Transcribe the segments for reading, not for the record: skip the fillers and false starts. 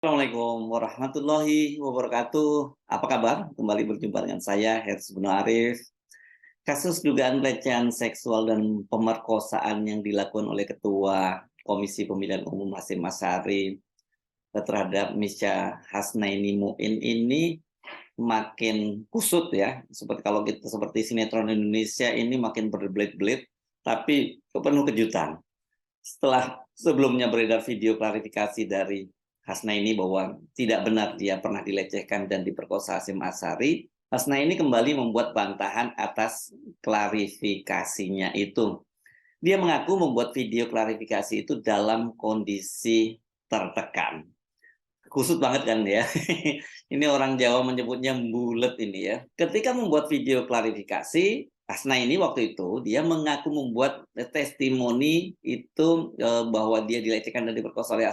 Assalamualaikum warahmatullahi wabarakatuh. Apa kabar? Kembali berjumpa dengan saya, Hersy Guno Arif. Kasus dugaan pelecehan seksual dan pemerkosaan yang dilakukan oleh Ketua Komisi Pemilihan Umum Hasyim Asyari terhadap Misha Hasnaini Muin ini makin kusut ya. Seperti kalau kita seperti sinetron Indonesia ini makin berbelit-belit, tapi penuh kejutan. Setelah sebelumnya beredar video klarifikasi dari Hasnaini bahwa tidak benar dia pernah dilecehkan dan diperkosa Hasyim Asyari, Hasnaini kembali membuat bantahan atas klarifikasinya itu. Dia mengaku membuat video klarifikasi itu dalam kondisi tertekan. Kusut banget kan ya. Ini orang Jawa menyebutnya bulet ini ya. Ketika membuat video klarifikasi, Hasnaini waktu itu dia mengaku membuat testimoni itu bahwa dia dilecehkan dan diperkosa oleh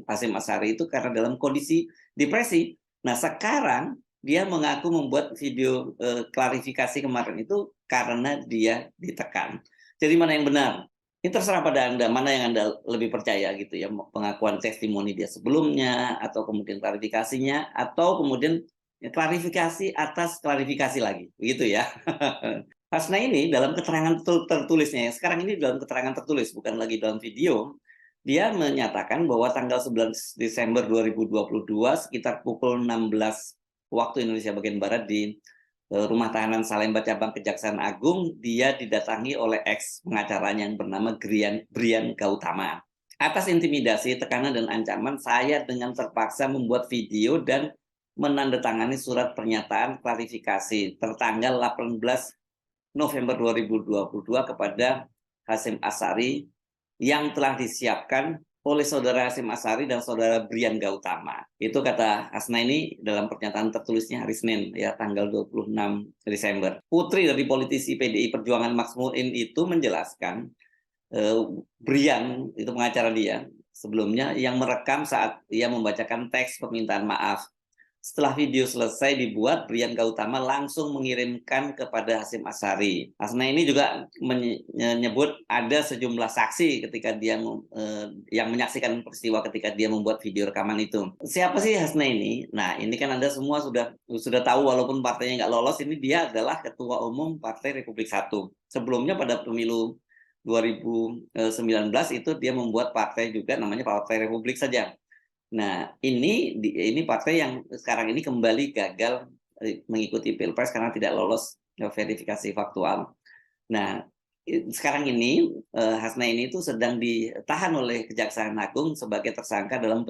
Hasyim Asyari itu karena dalam kondisi depresi. Nah sekarang dia mengaku membuat video klarifikasi kemarin itu karena dia ditekan. Jadi mana yang benar? Ini terserah pada Anda, mana yang Anda lebih percaya gitu ya, pengakuan testimoni dia sebelumnya, atau kemudian klarifikasinya, atau kemudian klarifikasi atas klarifikasi lagi, begitu ya. Hasnaini dalam keterangan tertulisnya, sekarang ini dalam keterangan tertulis, bukan lagi dalam video, dia menyatakan bahwa tanggal 11 Desember 2022 sekitar pukul 16 waktu Indonesia bagian Barat di Rumah Tahanan Salemba Cabang Kejaksaan Agung, dia didatangi oleh ex pengacaranya yang bernama Brian Gautama. Atas intimidasi, tekanan, dan ancaman, saya dengan terpaksa membuat video dan menandatangani surat pernyataan klarifikasi tertanggal 18 November 2022 kepada Hasyim Asyari yang telah disiapkan oleh saudara Hasyim Asyari dan saudara Brian Gautama. Itu kata Hasnaini dalam pernyataan tertulisnya hari Senin ya tanggal 26 Desember. Putri dari politisi PDI Perjuangan Max Muin itu menjelaskan Brian itu pengacara dia sebelumnya yang merekam saat ia membacakan teks permintaan maaf. Setelah video selesai dibuat, Brian Gautama langsung mengirimkan kepada Hasyim Asyari. Hasnaini juga menyebut ada sejumlah saksi ketika dia yang menyaksikan peristiwa ketika dia membuat video rekaman itu. Siapa sih Hasnaini? Nah, ini kan Anda semua sudah tahu walaupun partainya nggak lolos, ini dia adalah Ketua Umum Partai Republik Satu. Sebelumnya pada pemilu 2019 itu dia membuat partai juga namanya Partai Republik saja. Nah, ini partai yang sekarang ini kembali gagal mengikuti Pilpres karena tidak lolos verifikasi faktual. Nah, sekarang ini Hasnaini itu sedang ditahan oleh Kejaksaan Agung sebagai tersangka dalam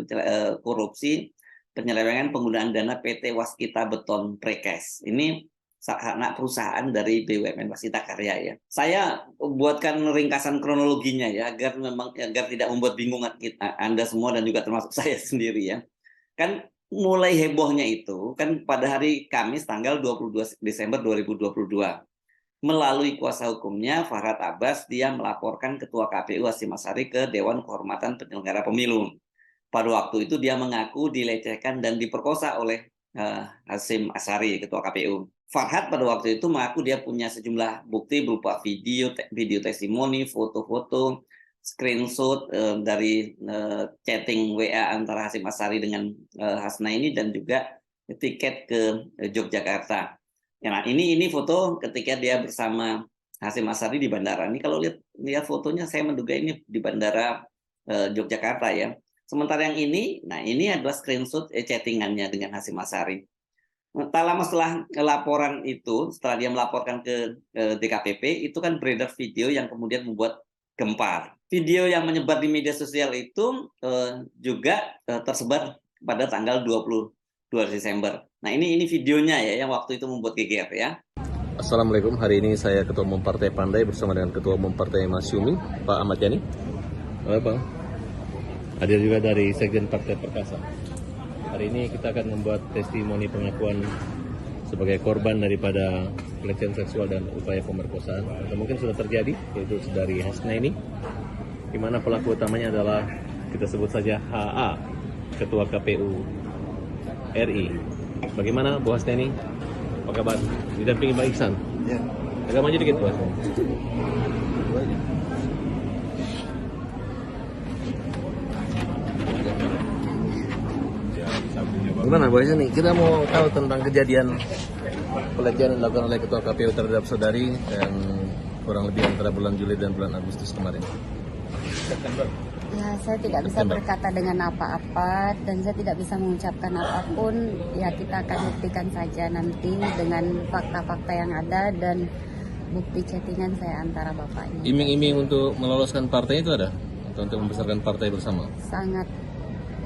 korupsi penyelewengan penggunaan dana PT Waskita Beton Prekes. Ini anak perusahaan dari BUMN Waskita Karya ya. Saya buatkan ringkasan kronologinya ya agar tidak membuat bingung Anda semua dan juga termasuk saya sendiri ya. Kan mulai hebohnya itu kan pada hari Kamis tanggal 22 Desember 2022. Melalui kuasa hukumnya Farhad Abbas dia melaporkan Ketua KPU Hasyim Asyari ke Dewan Kehormatan Penyelenggara Pemilu. Pada waktu itu dia mengaku dilecehkan dan diperkosa oleh Hasyim Asyari, Ketua KPU. Farhad pada waktu itu mengaku dia punya sejumlah bukti berupa video testimoni, foto-foto, screenshot dari chatting WA antara Hasyim Asyari dengan Hasnaini dan juga tiket ke Yogyakarta. Nah, ini foto ketika dia bersama Hasyim Asyari di bandara. Ini kalau lihat fotonya saya menduga ini di bandara Yogyakarta ya. Sementara yang ini, nah ini adalah screenshot chattingannya dengan Hasyim Asyari. Tak lama setelah laporan itu, setelah dia melaporkan ke DKPP, itu kan beredar video yang kemudian membuat gempar. Video yang menyebar di media sosial itu juga tersebar pada tanggal 22 Desember. Nah ini videonya ya yang waktu itu membuat geger ya. Assalamualaikum, hari ini saya Ketua Umum Partai Pandai bersama dengan Ketua Umum Partai Masyumi, Pak Ahmad Yani. Halo Bang. Hadir juga dari Sekjen Partai Perkasa. Hari ini kita akan membuat testimoni pengakuan sebagai korban daripada pelecehan seksual dan upaya pemerkosaan atau mungkin sudah terjadi, yaitu dari Hasnaini, di mana pelaku utamanya adalah kita sebut saja HA, Ketua KPU RI. Bagaimana Bu Hasnaini? Apa kabar? Didampingi Pak Iksan? Ya. Agak maju dikit Bu Hasnaini. Gimana Bu nih? Kita mau tahu tentang kejadian pelecehan yang dilakukan oleh Ketua KPU terhadap saudari yang kurang lebih antara bulan Juli dan bulan Agustus kemarin. Ya, saya tidak bisa berkata dengan apa-apa dan saya tidak bisa mengucapkan apapun. Ya, kita akan buktikan saja nanti dengan fakta-fakta yang ada dan bukti chattingan saya antara bapaknya. Iming-iming untuk meloloskan partai itu ada? Atau untuk membesarkan partai bersama? Sangat.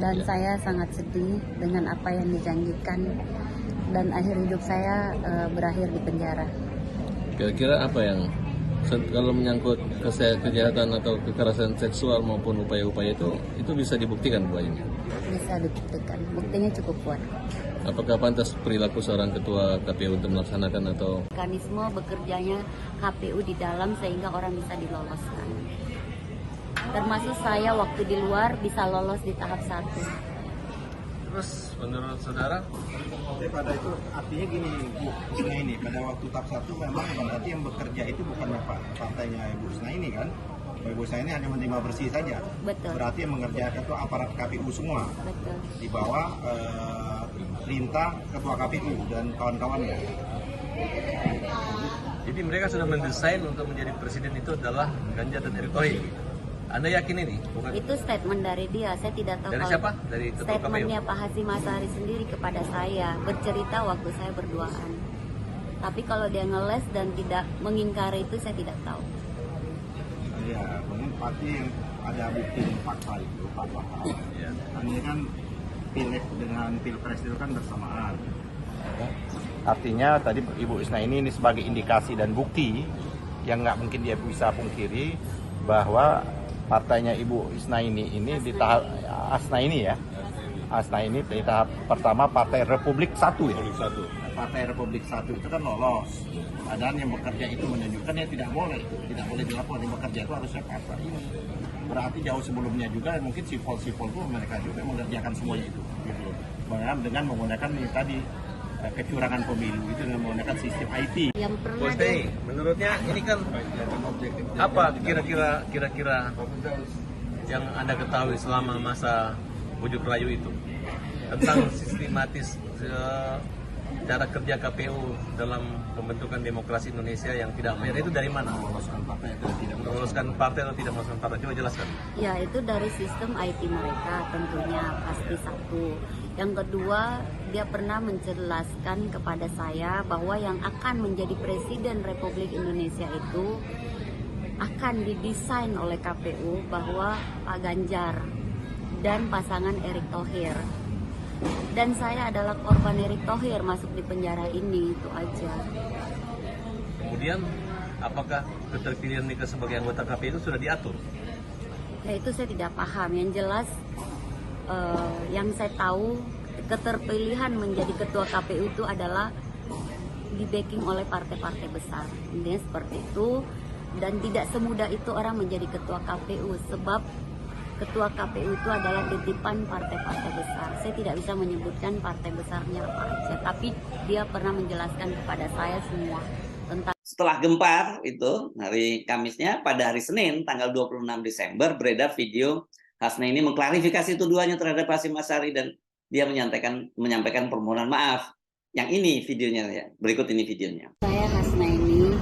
Dan saya sangat sedih dengan apa yang dijanjikan dan akhir hidup saya berakhir di penjara. Kira-kira apa yang kalau menyangkut kejahatan atau kekerasan seksual maupun upaya-upaya itu bisa dibuktikan Bu ini? Bisa dibuktikan, buktinya cukup kuat. Apakah pantas perilaku seorang ketua KPU untuk melaksanakan atau Mekanisme bekerjanya KPU di dalam sehingga orang bisa diloloskan. Termasuk saya waktu di luar bisa lolos di tahap 1. terus menurut saudara? Pada itu artinya gini Bu Husna ini, pada waktu tahap 1 memang berarti yang bekerja itu bukan partainya Ibu Husna ini kan? Ibu Husna ini hanya menerima bersih saja. Betul. Berarti yang mengerjakan itu aparat KPU semua. Betul. Di bawah perintah Ketua KPU dan kawan-kawannya. Jadi mereka sudah mendesain untuk menjadi presiden itu adalah Ganjar dan Erick Thohir. Anda yakin ini? Bukan? Itu statement dari dia, saya tidak tahu. Dari kalau siapa? Dari Ketua KPU? Statementnya Pak Hasyim Asyari sendiri kepada saya, bercerita waktu saya berduaan. Tapi kalau dia ngeles dan tidak mengingkari itu, saya tidak tahu. Ya, mungkin pasti yang ada bukti fakta itu, fakta. Ya. Ini kan pileg dengan pilpres itu kan bersamaan. Artinya tadi Ibu Husna ini sebagai indikasi dan bukti yang nggak mungkin dia bisa pungkiri bahwa partainya Ibu Husna ini di tahap Asna ini ya. Asna ini di tahap pertama Partai Republik 1 ya. Partai Republik 1 itu kan lolos. Padahal yang bekerja itu menunjukkan ya tidak boleh dilakukan. Yang bekerja itu harusnya partai ini. Berarti jauh sebelumnya juga mungkin sipol-sipol itu mereka juga mengerjakan semuanya itu. Gitu. Dengan menggunakan ini tadi kecurangan pemilu itu dengan menggunakan sistem IT. Yang pernah Bos Teh, menurutnya ini kan apa kira-kira yang Anda ketahui selama masa bujuk rayu itu tentang sistematis cara kerja KPU dalam pembentukan demokrasi Indonesia yang tidak fair itu dari mana? Meloloskan partai atau tidak meloloskan partai? Coba jelaskan. Ya, itu dari sistem IT mereka tentunya pasti satu. Yang kedua, dia pernah menjelaskan kepada saya bahwa yang akan menjadi Presiden Republik Indonesia itu akan didesain oleh KPU bahwa Pak Ganjar dan pasangan Erick Thohir. Dan saya adalah korban Erick Thohir masuk di penjara ini, itu aja. Kemudian, apakah keterpilihan Nika sebagai anggota KPU itu sudah diatur? Ya, itu saya tidak paham. Yang jelas yang saya tahu keterpilihan menjadi ketua KPU itu adalah di backing oleh partai-partai besar. Intinya seperti itu, dan tidak semudah itu orang menjadi ketua KPU sebab ketua KPU itu adalah titipan partai-partai besar. Saya tidak bisa menyebutkan partai besarnya apa aja, tapi dia pernah menjelaskan kepada saya semua tentang. Setelah gempar itu hari Kamisnya, pada hari Senin tanggal 26 Desember beredar video Hasna ini mengklarifikasi tuduhannya terhadap Hasyim Asyari dan dia menyampaikan permohonan maaf. Yang ini videonya ya. Berikut ini videonya. Saya Hasna ini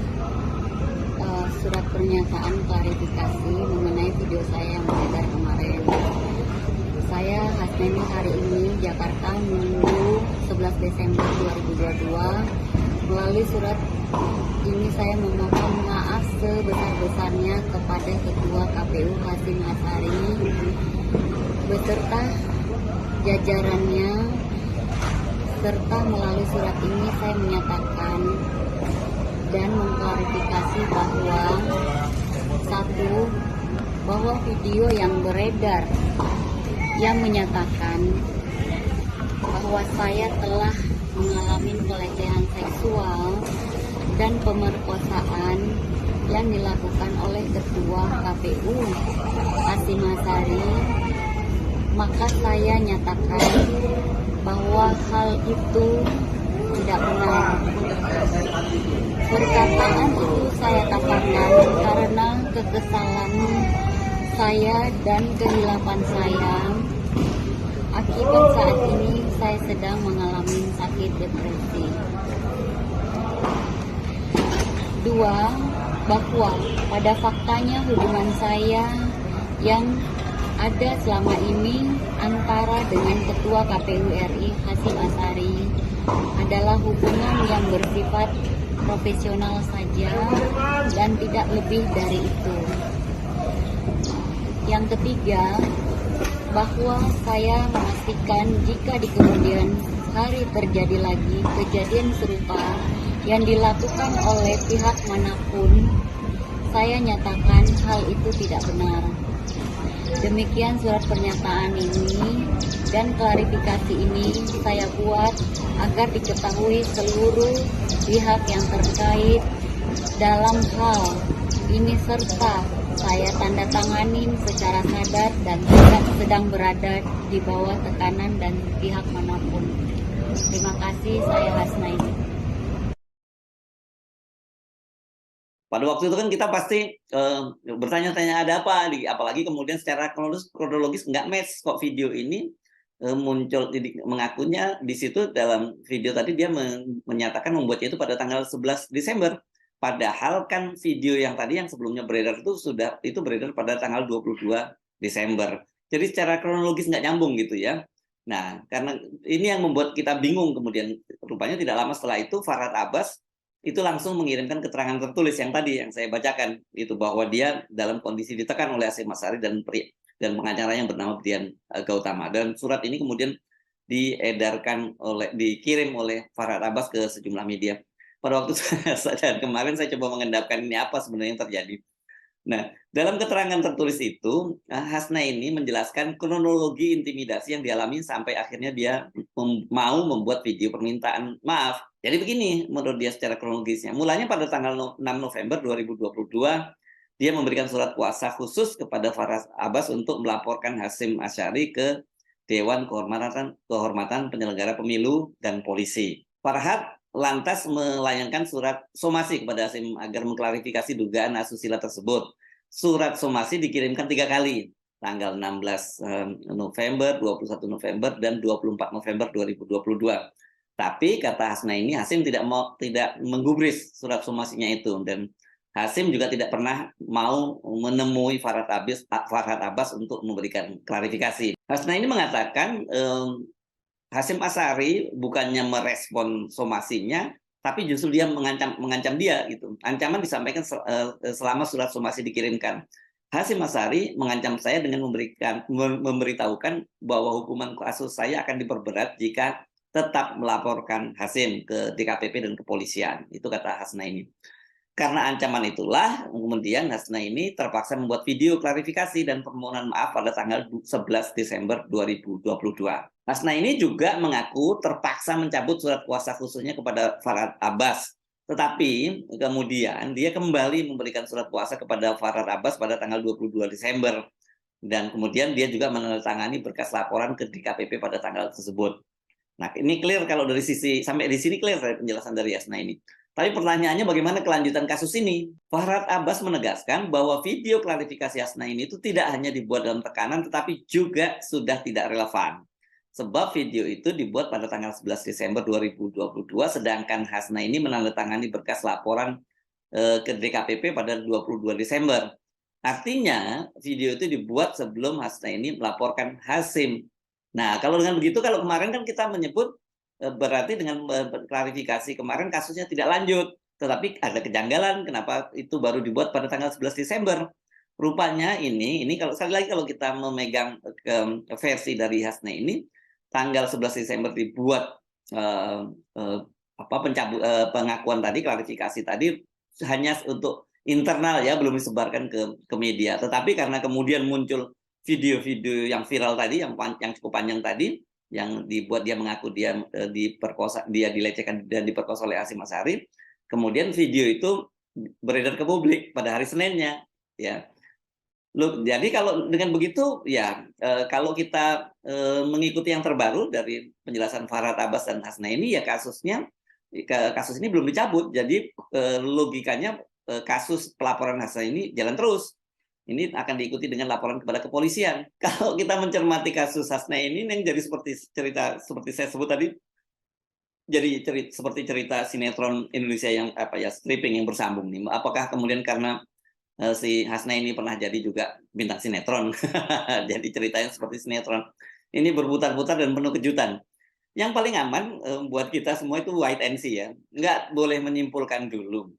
surat pernyataan klarifikasi mengenai video saya yang beredar kemarin. Saya Hasna ini hari ini Jakarta Minggu 11 Desember 2022 melalui surat ini saya memohon maaf sebesar-besarnya kepada Ketua KPU Hasyim Asyari beserta jajarannya, serta melalui surat ini saya menyatakan dan mengklarifikasi bahwa video yang beredar yang menyatakan bahwa saya telah mengalami pelecehan seksual dan pemerkosaan yang dilakukan oleh Ketua KPU Hasyim Asyari, maka saya nyatakan bahwa hal itu tidak benar. Perkataan itu saya katakan karena kekesalan saya dan kehilapan saya. Akibat saat ini saya sedang kedua, bahwa pada faktanya hubungan saya yang ada selama ini antara dengan Ketua KPU RI Hasyim Asyari adalah hubungan yang bersifat profesional saja dan tidak lebih dari itu. Yang ketiga, bahwa saya memastikan jika di kemudian hari terjadi lagi kejadian serupa yang dilakukan oleh pihak manapun, saya nyatakan hal itu tidak benar. Demikian surat pernyataan ini dan klarifikasi ini saya buat agar diketahui seluruh pihak yang terkait dalam hal ini, serta saya tanda tanganin secara sadar dan tidak sedang berada di bawah tekanan dan pihak manapun. Terima kasih, saya Hasnaini. Pada waktu itu kan kita pasti bertanya-tanya ada apa, apalagi kemudian secara kronologis nggak match kok video ini muncul mengakunya di situ dalam video tadi dia menyatakan membuatnya itu pada tanggal 11 Desember. Padahal kan video yang tadi yang sebelumnya beredar itu beredar pada tanggal 22 Desember. Jadi secara kronologis nggak nyambung gitu ya. Nah, karena ini yang membuat kita bingung kemudian rupanya tidak lama setelah itu Farhad Abbas itu langsung mengirimkan keterangan tertulis yang tadi yang saya bacakan itu, bahwa dia dalam kondisi ditekan oleh Hasyim Asyari dan pengacara yang bernama Brian Gautama, dan surat ini kemudian dikirim oleh Farhad Abbas ke sejumlah media. Pada waktu dan kemarin saya coba mengendapkan ini apa sebenarnya yang terjadi. Nah, dalam keterangan tertulis itu Hasnaini menjelaskan kronologi intimidasi yang dialami sampai akhirnya dia mau membuat video permintaan maaf. Jadi begini menurut dia secara kronologisnya. Mulanya pada tanggal 6 November 2022 dia memberikan surat kuasa khusus kepada Farhad Abbas untuk melaporkan Hasyim Asyari ke Dewan Kehormatan Penyelenggara Pemilu dan Polisi. Farhad lantas melayangkan surat somasi kepada Hasyim agar mengklarifikasi dugaan asusila tersebut. Surat somasi dikirimkan 3 kali, tanggal 16 November, 21 November, dan 24 November 2022. Tapi kata Hasnaini, Hasyim tidak menggubris surat somasinya itu, dan Hasyim juga tidak pernah mau menemui Farhad Abbas untuk memberikan klarifikasi. Hasnaini mengatakan Hasyim Asyari bukannya merespon somasinya, tapi justru dia mengancam dia gitu. Ancaman disampaikan selama surat somasi dikirimkan. Hasyim Asyari mengancam saya dengan memberitahukan bahwa hukuman kasus saya akan diperberat jika tetap melaporkan Hasyim ke DKPP dan kepolisian. Itu kata Hasnaini. Karena ancaman itulah, kemudian Hasnaini terpaksa membuat video klarifikasi dan permohonan maaf pada tanggal 11 Desember 2022. Hasnaini juga mengaku terpaksa mencabut surat kuasa khususnya kepada Farhad Abbas. Tetapi kemudian dia kembali memberikan surat kuasa kepada Farhad Abbas pada tanggal 22 Desember. Dan kemudian dia juga menandatangani berkas laporan ke DKPP pada tanggal tersebut. Nah, ini clear kalau dari sisi, sampai di sini clear penjelasan dari Hasnaini. Tapi pertanyaannya bagaimana kelanjutan kasus ini? Farhad Abbas menegaskan bahwa video klarifikasi Hasnaini itu tidak hanya dibuat dalam tekanan, tetapi juga sudah tidak relevan. Sebab video itu dibuat pada tanggal 11 Desember 2022, sedangkan Hasnaini menandatangani berkas laporan ke DKPP pada 22 Desember. Artinya video itu dibuat sebelum Hasnaini melaporkan Hasyim. Nah, kalau dengan begitu, kalau kemarin kan kita menyebut berarti dengan klarifikasi kemarin kasusnya tidak lanjut, tetapi ada kejanggalan kenapa itu baru dibuat pada tanggal 11 Desember. Rupanya ini kalau sekali lagi kalau kita memegang versi dari Hasnaini, tanggal 11 Desember dibuat pengakuan tadi, klarifikasi tadi hanya untuk internal ya, belum disebarkan ke media. Tetapi karena kemudian muncul video-video yang viral tadi, yang cukup panjang tadi, yang dibuat dia mengaku dia diperkosa, dia dilecehkan dan diperkosa oleh Hasyim Asyari. Kemudian video itu beredar ke publik pada hari Seninnya, ya. Loh, jadi kalau dengan begitu, ya kalau kita mengikuti yang terbaru dari penjelasan Farhad Abbas dan Hasnaini, ya kasus ini belum dicabut. Jadi logikanya kasus pelaporan Hasnaini jalan terus. Ini akan diikuti dengan laporan kepada kepolisian. Kalau kita mencermati kasus Hasnaini ini yang jadi seperti cerita seperti saya sebut tadi, seperti cerita sinetron Indonesia yang stripping yang bersambung nih. Apakah kemudian karena si Hasna ini pernah jadi juga bintang sinetron, jadi ceritanya seperti sinetron. Ini berputar-putar dan penuh kejutan. Yang paling aman buat kita semua itu wait and see ya, nggak boleh menyimpulkan dulu.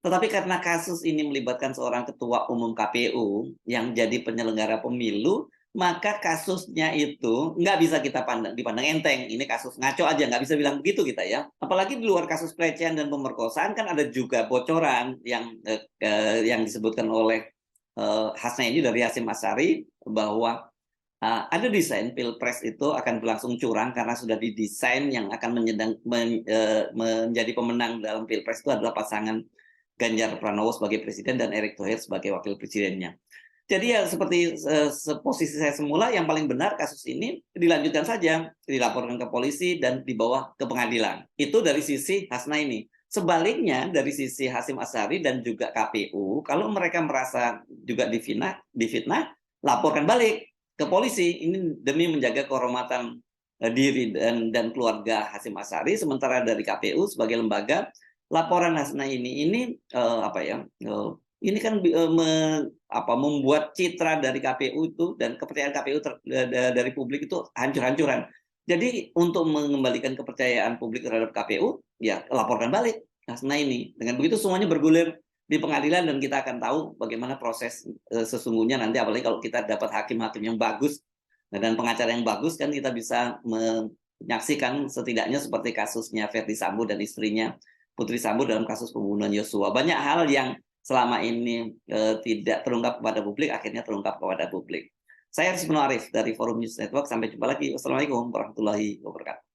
Tetapi karena kasus ini melibatkan seorang ketua umum KPU yang jadi penyelenggara pemilu, maka kasusnya itu nggak bisa kita dipandang enteng. Ini kasus ngaco aja, nggak bisa bilang begitu kita ya. Apalagi di luar kasus pelecehan dan pemerkosaan kan ada juga bocoran yang disebutkan oleh Hasna ini dari Hasyim Asyari bahwa ada desain pilpres itu akan berlangsung curang karena sudah didesain yang akan menjadi pemenang dalam pilpres itu adalah pasangan Ganjar Pranowo sebagai presiden dan Erick Thohir sebagai wakil presidennya. Jadi ya seperti posisi saya semula, yang paling benar kasus ini dilanjutkan saja, dilaporkan ke polisi dan dibawa ke pengadilan. Itu dari sisi Hasna ini. Sebaliknya dari sisi Hasyim Asyari dan juga KPU, kalau mereka merasa juga difitnah, laporkan balik ke polisi. Ini demi menjaga kehormatan diri dan keluarga Hasyim Asyari. Sementara dari KPU sebagai lembaga, laporan Hasna ini ini kan membuat citra dari KPU itu dan kepercayaan KPU dari publik itu hancur-hancuran. Jadi untuk mengembalikan kepercayaan publik terhadap KPU, ya laporkan balik Hasna ini. Dengan begitu semuanya bergulir di pengadilan dan kita akan tahu bagaimana proses sesungguhnya nanti, apalagi kalau kita dapat hakim-hakim yang bagus dan pengacara yang bagus, kan kita bisa menyaksikan setidaknya seperti kasusnya Verdi Sambo dan istrinya Putri Sambo dalam kasus pembunuhan Yosua. Banyak hal yang selama ini tidak terungkap kepada publik, akhirnya terungkap kepada publik. Saya Haris Arif dari Forum News Network. Sampai jumpa lagi. Wassalamualaikum warahmatullahi wabarakatuh.